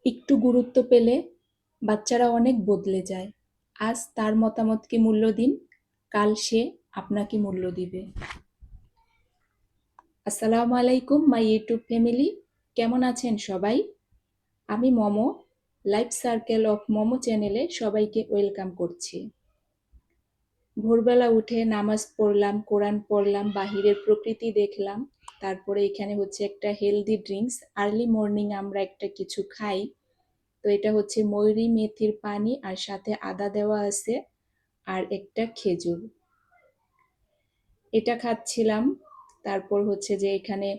একটু গুরুত্ব পেলে বাচ্চারা অনেক বদলে যায়। আজ তার মতামতকে মূল্য দিন, কাল সে আপনাকে মূল্য দিবে। আসসালামু আলাইকুম মাই ইউটিউব ফ্যামিলি, কেমন আছেন সবাই? আমি momo, life circle of momo চ্যানেলে সবাইকে ওয়েলকাম করছি। ভোরবেলা উঠে নামাজ পড়লাম, কোরআন পড়লাম, বাহিরের প্রকৃতি দেখলাম, তারপরে এখানে হচ্ছে একটা হেলদি ড্রিঙ্কস। আর্লি মর্নিং আমরা একটা কিছু খাই, তো এটা হচ্ছে ময়ূরী মেথির পানি আর সাথে আদা দেওয়া আছে আর একটা খেজুর, এটা খাচ্ছিলাম। তারপর হচ্ছে যে এখানে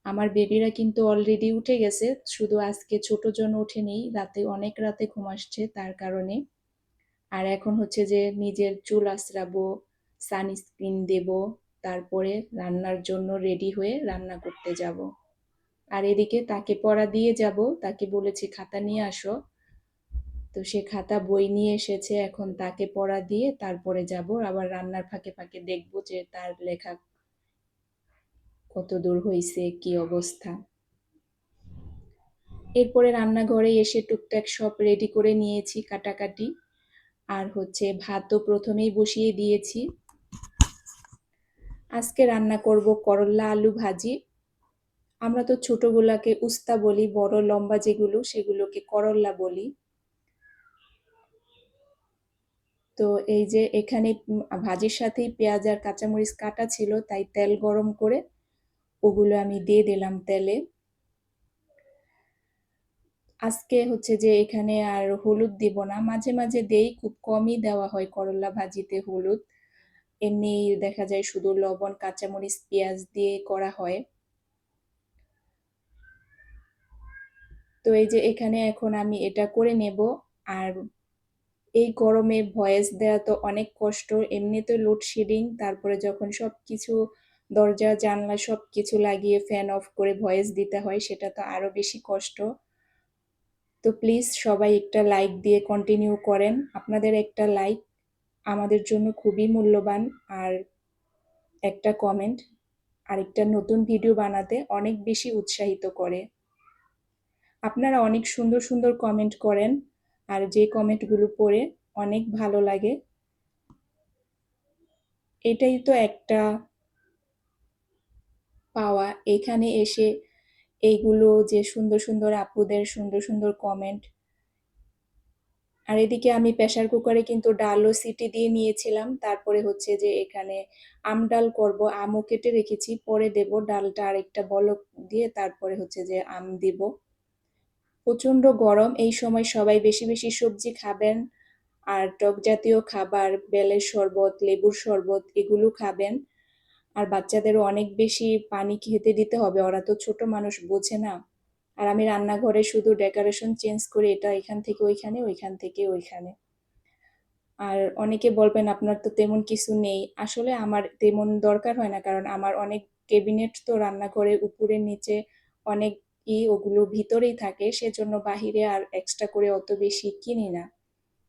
আমার বেবিরা কিন্তু অলরেডি উঠে গেছে, শুধু আজকে ছোট জন ওঠেনি, রাতে অনেক রাতে ঘুম আসছে তার কারণে। আর এখন হচ্ছে যে নিজের চুল আঁচড়াবো, সানস্ক্রিন দেব, তারপরে রান্নার জন্য রেডি হয়ে রান্না করতে যাব। আর এদিকে তাকে পড়া দিয়ে যাব, তাকে বলেছি খাতা নিয়ে আসো, তো সে খাতা বই নিয়ে এসেছে, এখন তাকে পড়া দিয়ে তারপরে যাব। আবার রান্নার ফাঁকে ফাঁকে দেখব যে তার লেখা কত দূর হয়েছে, কি অবস্থা। এরপরে রান্নাঘরে এসে টুকটাক সব রেডি করে নিয়েছি, কাটাকাটি। আর হচ্ছে ভাতও প্রথমেই বসিয়ে দিয়েছি। আজকে রান্না করব করল্লা আলু ভাজি। আমরা তো ছোটগুলাকে উস্তা বলি, বড় লম্বা যেগুলো সেগুলোকে করল্লা বলি। তো এই যে এখানে ভাজির সাথেই পেঁয়াজ আর কাঁচামরিচ কাটা ছিল, তাই তেল গরম করে ওগুলো আমি দিয়ে দিলাম তেলে। আজকে হচ্ছে যে এখানে আর হলুদ দিব না, মাঝে মাঝে দেই, খুব কমই দেওয়া হয় করল্লা ভাজিতে হলুদ। এমনি দেখা যায় শুধু লবণ, কাঁচামরিচ, পেঁয়াজ দিয়ে করা হয়। তো এই যে এখানে এখন আমি এটা করে নেব। আর এই গরমে ভয়েস দেওয়া তো অনেক কষ্ট, এমনিতে লোডশেডিং, তারপরে যখন সবকিছু দরজা জানলা সবকিছু লাগিয়ে ফ্যান অফ করে ভয়েস দিতে হয়, সেটা তো আরো বেশি কষ্ট। তো প্লিজ সবাই একটা লাইক দিয়ে কন্টিনিউ করেন, আপনাদের একটা লাইক আমাদের জন্য খুবই মূল্যবান। আর একটা কমেন্ট আরেকটা নতুন ভিডিও বানাতে অনেক বেশি উৎসাহিত করে। আপনারা অনেক সুন্দর সুন্দর কমেন্ট করেন, আর যে কমেন্টগুলো পড়ে অনেক ভালো লাগে। এটাই তো একটা পাওয়া এখানে এসে, এইগুলো যে সুন্দর সুন্দর আপুদের সুন্দর সুন্দর কমেন্ট। আর এদিকে আমি প্রেসার কুকারে কিন্তু ডালও সিটি দিয়ে নিয়েছিলাম, তারপরে হচ্ছে যে এখানে আম ডাল করব, আমও কেটে রেখেছি, পরে দেব ডালটা আর একটা বলক দিয়ে, তারপরে হচ্ছে যে আম দিব। প্রচন্ড গরম, এই সময় সবাই বেশি বেশি সবজি খাবেন, আর টক জাতীয় খাবার, বেলের শরবত, লেবুর শরবত এগুলো খাবেন। আর বাচ্চাদেরও অনেক বেশি পানি খেতে দিতে হবে, ওরা তো ছোট মানুষ, বোঝে না। আর আমি রান্নাঘরে শুধু ডেকোরেশন চেঞ্জ করি, এটা এখান থেকে ওইখানে, ওইখান থেকে ওইখানে। আর অনেকে বলবেন আপনার তো তেমন কিছু নেই, আসলে আমার তেমন দরকার হয় না, কারণ আমার অনেক ক্যাবিনেট তো রান্নাঘরে উপরে নিচে অনেক ওগুলো ভিতরেই থাকে, সেজন্য বাহিরে আর এক্সট্রা করে অত বেশি কিনি না।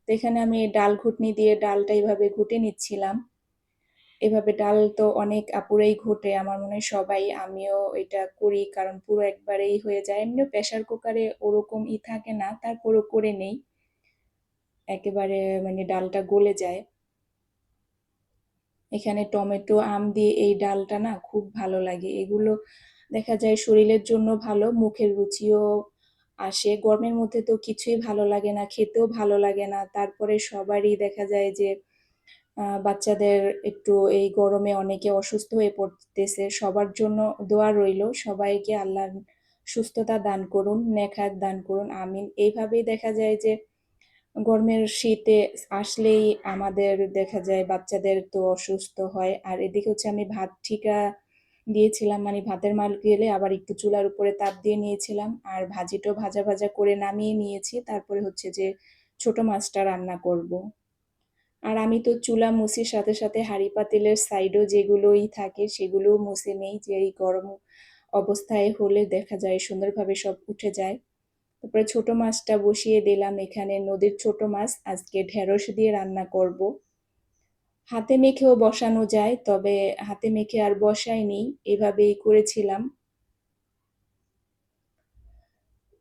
তো এখানে আমি ডাল ঘুটনি দিয়ে ডালটা এইভাবে ঘুটে নিচ্ছিলাম। এভাবে ডাল তো অনেক আপুরাই ঘটে, আমার মনে হয় সবাই, আমিও এটা করি, কারণ পুরো একবারেই হয়ে যায়। এমনিও প্রেসার কুকারে ওরকম থাকে না, তারপরও করে নেই, একেবারে মানে ডালটা গলে যায়। এখানে টমেটো, আম দিয়ে এই ডালটা না খুব ভালো লাগে, এগুলো দেখা যায় শরীরের জন্য ভালো, মুখের রুচিও আসে। গরমের মধ্যে তো কিছুই ভালো লাগে না, খেতেও ভালো লাগে না, তারপরে সবারই দেখা যায় যে বাচ্চাদের একটু এই গরমে অনেকে অসুস্থ হয়ে পড়তেছে, সবার জন্য দোয়া রইল, সবাইকে আল্লাহ সুস্থতা দান করুন, নেখাত দান করুন, আমিন। এইভাবেই দেখা যায় যে গরমের শীতে আসলেই আমাদের দেখা যায় বাচ্চাদের তো অসুস্থ হয়। আর এদিকে হচ্ছে আমি ভাত ঠিকা দিয়েছিলাম, মানে ভাতের মাল গেলে আবার একটু চুলার উপরে তাপ দিয়ে নিয়েছিলাম, আর ভাজিটাও ভাজা ভাজা করে নামিয়ে নিয়েছি, তারপরে হচ্ছে যে ছোট মাছটা রান্না করব। আর আমি তো চুলা মুছির সাথে সাথে হাঁড়ি পাতিলের সাইডও যেগুলোই থাকে সেগুলোও মুছে নেই, যে এই গরম অবস্থায় হলে দেখা যায় সুন্দরভাবে সব উঠে যায়। তারপরে ছোট মাছটা বসিয়ে দিলাম, এখানে নদীর ছোট মাছ, আজকে ঢেঁড়স দিয়ে রান্না করব। হাতে মেখেও বসানো যায়, তবে হাতে মেখে আর বসাইনি, এভাবেই করেছিলাম।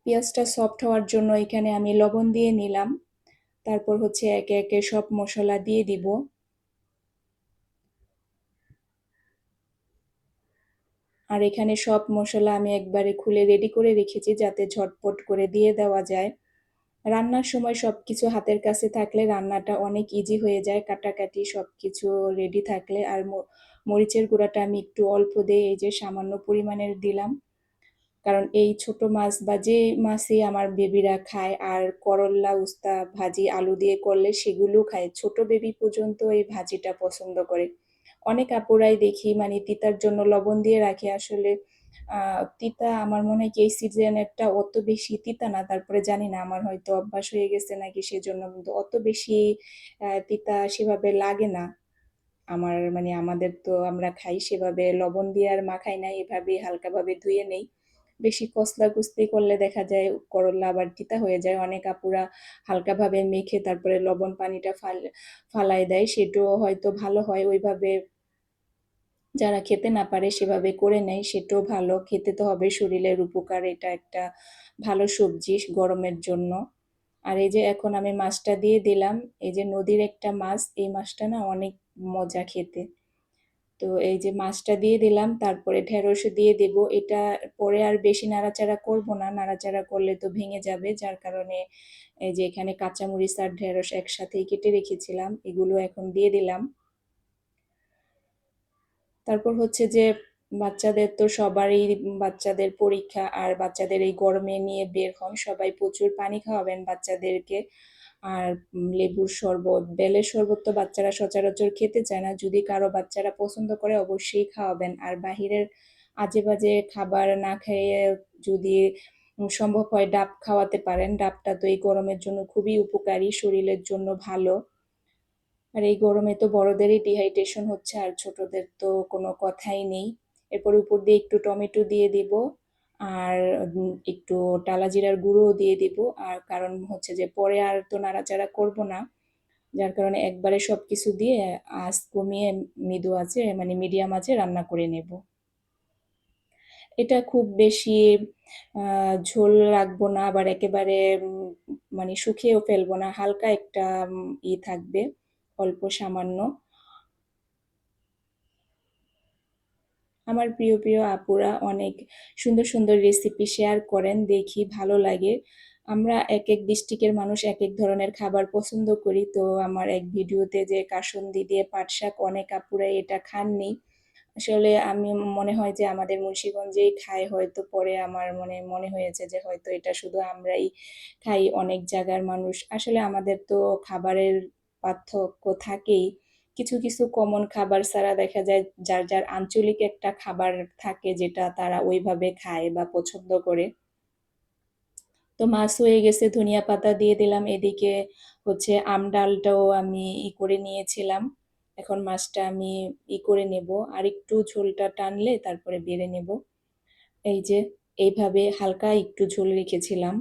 পেঁয়াজটা সফট হওয়ার জন্য এখানে আমি লবণ দিয়ে নিলাম। তারপর হচ্ছে একে একে সব মশলা দিয়ে দিব। আর এখানে সব মশলা আমি একবারে খুলে রেডি করে রেখেছি যাতে ঝটপট করে দিয়ে দেওয়া যায়। রান্নার সময় সবকিছু হাতের কাছে থাকলে রান্নাটা অনেক ইজি হয়ে যায়, কাটাকাটি সবকিছু রেডি থাকলে। আর মরিচের গুঁড়াটা আমি একটু অল্প দিয়ে এই যে সামান্য পরিমাণের দিলাম, কারণ এই ছোট মাছ বা যে মাছই আমার বেবিরা খায়, আর করল্লা উস্তা ভাজি আলু দিয়ে করলে সেগুলো খায়, ছোট বেবি পর্যন্ত এই ভাজিটা পছন্দ করে। অনেক আপুরাই দেখি মানে তিতার জন্য লবণ দিয়ে রাখে, আসলে তিতা আমার মনে হয় কি এই সিজনেরটা অত বেশি তিতা না, তারপরে জানি না আমার হয়তো অভ্যাস হয়ে গেছে নাকি সেজন্য, কিন্তু অত বেশি তিতা সেভাবে লাগে না আমার, মানে আমাদের তো আমরা খাই সেভাবে লবণ দিয়ে আর মাখাই না, এভাবে হালকাভাবে ধুয়ে নেই। বেশি কসলা-কুচলি করলে দেখা যায় করল্লা আবার তিতা হয়ে যায়। অনেক আপুরা হালকাভাবে মেখে তারপরে লবণ পানিটা ফালায় দেয়, সেটাও হয়তো ভালো হয়। ওইভাবে যারা খেতে না পারে সেভাবে করে নেয়, সেটাও ভালো। খেতে তো হবে, শরীরের উপকার, এটা একটা ভালো সবজি গরমের জন্য। আর এই যে এখন আমি মাছটা দিয়ে দিলাম, এই যে নদীর একটা মাছ, এই মাছটা না অনেক মজা খেতে। তো এই যে মাছটা দিয়ে দিলাম, তারপরে ঢেঁড়স দিয়ে দেব। এটা পরে আর বেশি নাড়াচাড়া করব না, নাড়াচাড়া করলে তো ভেঙে যাবে, যার কারণে এই যে এখানে কাঁচামরিচ আর ঢেঁড়স একসাথেই কেটে রেখেছিলাম, এগুলো এখন দিয়ে দিলাম। তারপর হচ্ছে যে বাচ্চাদের তো সবারই বাচ্চাদের পরীক্ষা, আর বাচ্চাদের এই গরমে নিয়ে বের হন, সবাই প্রচুর পানি খাওয়াবেন বাচ্চাদেরকে। আর লেবুর শরবত, বেলের শরবত তো বাচ্চারা সচরাচর খেতে চায় না, যদি কারো বাচ্চারা পছন্দ করে অবশ্যই খাওয়াবেন। আর বাহিরের আজে বাজে খাবার না খেয়ে যদি সম্ভব হয় ডাব খাওয়াতে পারেন, ডাবটা তো এই গরমের জন্য খুবই উপকারী, শরীরের জন্য ভালো। আর এই গরমে তো বড়দেরই ডিহাইড্রেশন হচ্ছে, আর ছোটদের তো কোনো কথাই নেই। এরপর উপর দিয়ে একটু টমেটো দিয়ে দিব, আর একটু টালা জিরার গুঁড়োও দিয়ে দিব। আর কারণ হচ্ছে যে পরে আর তো নাড়াচাড়া করব না, যার কারণে একবারে সবকিছু দিয়ে আঁচ কমিয়ে মৃদু আঁচে মানে মিডিয়াম আঁচে রান্না করে নেব। এটা খুব বেশি ঝোল রাখবো না, আবার একেবারে মানে শুকিয়েও ফেলবো না, হালকা একটা থাকবে, অল্প সামান্য। আমার প্রিয় প্রিয় আপুরা অনেক সুন্দর সুন্দর রেসিপি শেয়ার করেন, দেখি ভালো লাগে। আমরা এক এক ডিস্ট্রিক্টের মানুষ এক এক ধরনের খাবার পছন্দ করি। তো আমার এক ভিডিওতে যে কাসুন্দি দিয়ে পাট শাক, অনেক আপুরা এটা খাননি। আসলে আমি মনে হয় যে আমাদের মুন্সিগঞ্জেই খায় হয়তো, পরে আমার মনে মনে হয়েছে যে হয়তো এটা শুধু আমরাই খাই, অনেক জায়গার মানুষ আসলে, আমাদের তো খাবারের পার্থক্য থাকেই। কিছু কিছু কমন খাবার ছাড়া দেখা যায় যার যার আঞ্চলিক একটা খাবার থাকে যেটা তারা ওইভাবে খায় বা পছন্দ করে। তো মাছ হয়ে গেছে, ধনিয়া পাতা দিয়ে দিলাম। এদিকে হচ্ছে আম ডালটাও আমি করে নিয়েছিলাম। এখন মাছটা আমি করে নেব, আর একটু ঝোলটা টানলে তারপরে বেড়ে নেব। এই যে এইভাবে হালকা একটু ঝোল রেখেছিলাম।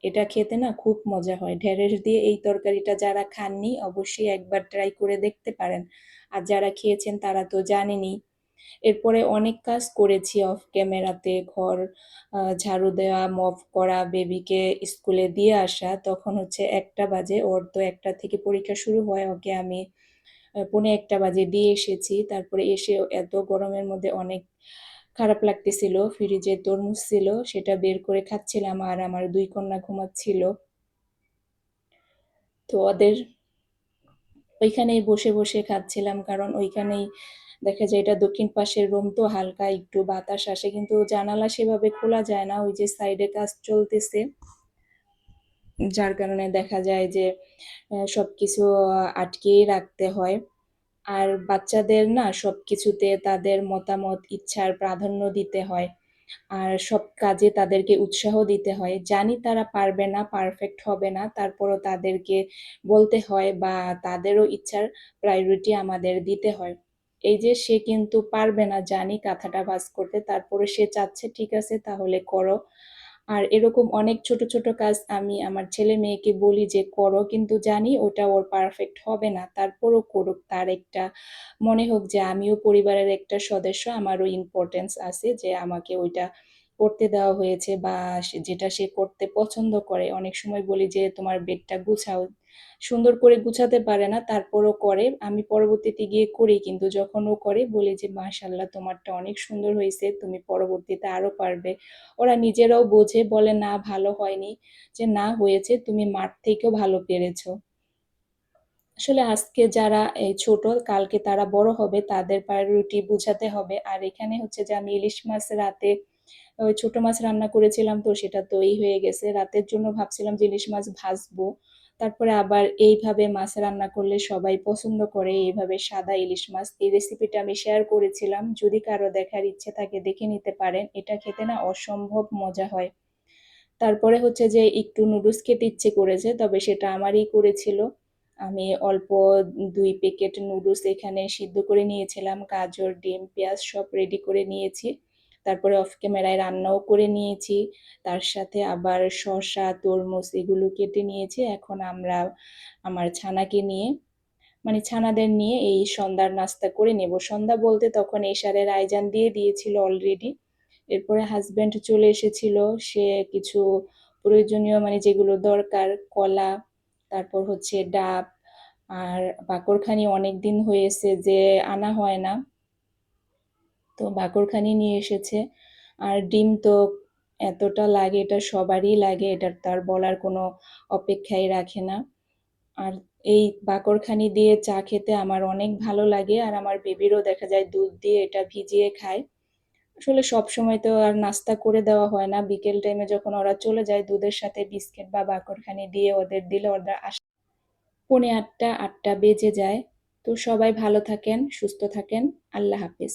এটা খেতে না খুব মজা হয়। ঢেঁড়স দিয়ে এই তরকারিটা যারা খাননি অবশ্যই একবার ট্রাই করে দেখতে পারেন। আর যারা খেয়েছেন তারা তো জানেনই। এরপরে অনেক কাজ করেছি অফ ক্যামেরাতে, ঘর ঝাড়ু দেওয়া, মপ করা, বেবিকে স্কুলে দিয়ে আসা। তখন হচ্ছে 1টা বাজে, ওর তো 1টা থেকে পরীক্ষা শুরু হয়, ওকে আমি 1:45 বাজে দিয়ে এসেছি। তারপরে এসে এত গরমের মধ্যে অনেক খারাপ লাগতেছিল, ফ্রিজে তরমুজ ছিল সেটা বের করে খাচ্ছিলাম, আর আমার 2 কন্যা ঘুমাচ্ছিল। তো ওদের ওইখানেই বসে বসে খাচ্ছিলাম, কারণ ওইখানেই দেখা যায় এটা দক্ষিণ পাশের রুম, তো হালকা একটু বাতাস আসে, কিন্তু জানালা সেভাবে খোলা যায় না, ওই যে সাইডে কাজ চলতেছে, যার কারণে দেখা যায় যে সবকিছু আটকেই রাখতে হয়। আর বাচ্চাদের না সবকিছুতে তাদের মতামত ইচ্ছার প্রাধান্য দিতে হয়, আর সব কাজে তাদেরকে উৎসাহ দিতে হয়। জানি তারা পারবে না, পারফেক্ট হবে না, তারপরও তাদেরকে বলতে হয় বা তাদেরও ইচ্ছার প্রায়োরিটি আমাদের দিতে হয়। এই যে সে কিন্তু পারবে না জানি কাঁথাটা ভাঁজ করতে, তারপরে সে চাচ্ছে ঠিক আছে তাহলে করো। আর এরকম অনেক ছোট ছোট কাজ আমি আমার ছেলে মেয়েকে বলি যে করো, কিন্তু জানি ওটা ওর পারফেক্ট হবে না, তারপরও করুক, তার একটা মনে হোক যে আমিও পরিবারের একটা সদস্য, আমারও ইম্পর্টেন্স আছে, যে আমাকে ওইটা করতে দেওয়া হয়েছে বা যেটা সে করতে পছন্দ করে। অনেক সময় বলি যে তোমার বেডটা গুছাও, সুন্দর করে গুছাতে পারে না, তারপরও করে। আমি পরবর্তীতে গিয়ে করি, কিন্তু যখন ও করে বলি যে মাশাল্লাহ তোমারটা অনেক সুন্দর হয়েছে, তুমি পরবর্তীতে আরো পারবে। ওরা নিজেরাও বোঝে, বলে না ভালো হয়নি, যে না হয়েছে, তুমি মার থেকেও ভালো পেরেছো। আসলে আজকে যারা এই ছোট, কালকে তারা বড় হবে, তাদের প্রায়োরিটি বুঝাতে হবে। আর এখানে হচ্ছে যে আমি ইলিশ মাছ রাতে ওই ছোট মাছ রান্না করেছিলাম, তো সেটা তো এই হয়ে গেছে। রাতের জন্য ভাবছিলাম যে ইলিশ মাছ ভাজবো, তারপরে আবার এইভাবে মাছ রান্না করলে সবাই পছন্দ করে, এইভাবে সাদা ইলিশ মাছ। এই রেসিপিটা আমি শেয়ার করেছিলাম, যদি কারো দেখার ইচ্ছে থাকে দেখে নিতে পারেন। এটা খেতে না অসম্ভব মজা হয়। তারপরে হচ্ছে যে একটু নুডলস খেতে ইচ্ছে করেছে, তবে সেটা আমারই করেছিল। আমি অল্প 2 প্যাকেট নুডলস এখানে সিদ্ধ করে নিয়েছিলাম, গাজর ডিম পেঁয়াজ সব রেডি করে নিয়েছি। তারপরে অফ ক্যামেরায় রান্নাও করে নিয়েছি, তার সাথে আবার শসা তরমুজ এগুলো কেটে নিয়েছি। এখন আমরা আমার ছানাকে নিয়ে, মানে ছানাদের নিয়ে এই সন্ধ্যার নাস্তা করে নেব। সন্ধ্যা বলতে তখন এশারের আয়োজন দিয়ে দিয়েছিল অলরেডি। এরপরে হাজবেন্ড চলে এসেছিল, সে কিছু প্রয়োজনীয় মানে যেগুলো দরকার, কলা, তারপর হচ্ছে ডাব, আর বাকরখানি অনেক দিন হয়েছে যে আনা হয় না, তো বাকরখানি নিয়ে এসেছে। আর ডিম তো এতটা লাগে, এটা সবারই লাগে, এটা তার বলার কোনো অপেক্ষাই রাখে না। আর এই বাকরখানি দিয়ে চা খেতে আমার অনেক ভালো লাগে, আর আমার বেবিরও দেখা যায় দুধ দিয়ে এটা ভিজিয়ে খায়। আসলে সব সময় তো আর নাস্তা করে দেওয়া হয় না, বিকেল টাইমে যখন ওরা চলে যায় দুধের সাথে বিস্কিট বা বাকরখানি দিয়ে ওদের দিলে ওরা আসে। 7:45 8টা বেজে যায়। তো সবাই ভালো থাকেন, সুস্থ থাকেন। আল্লাহ হাফেজ।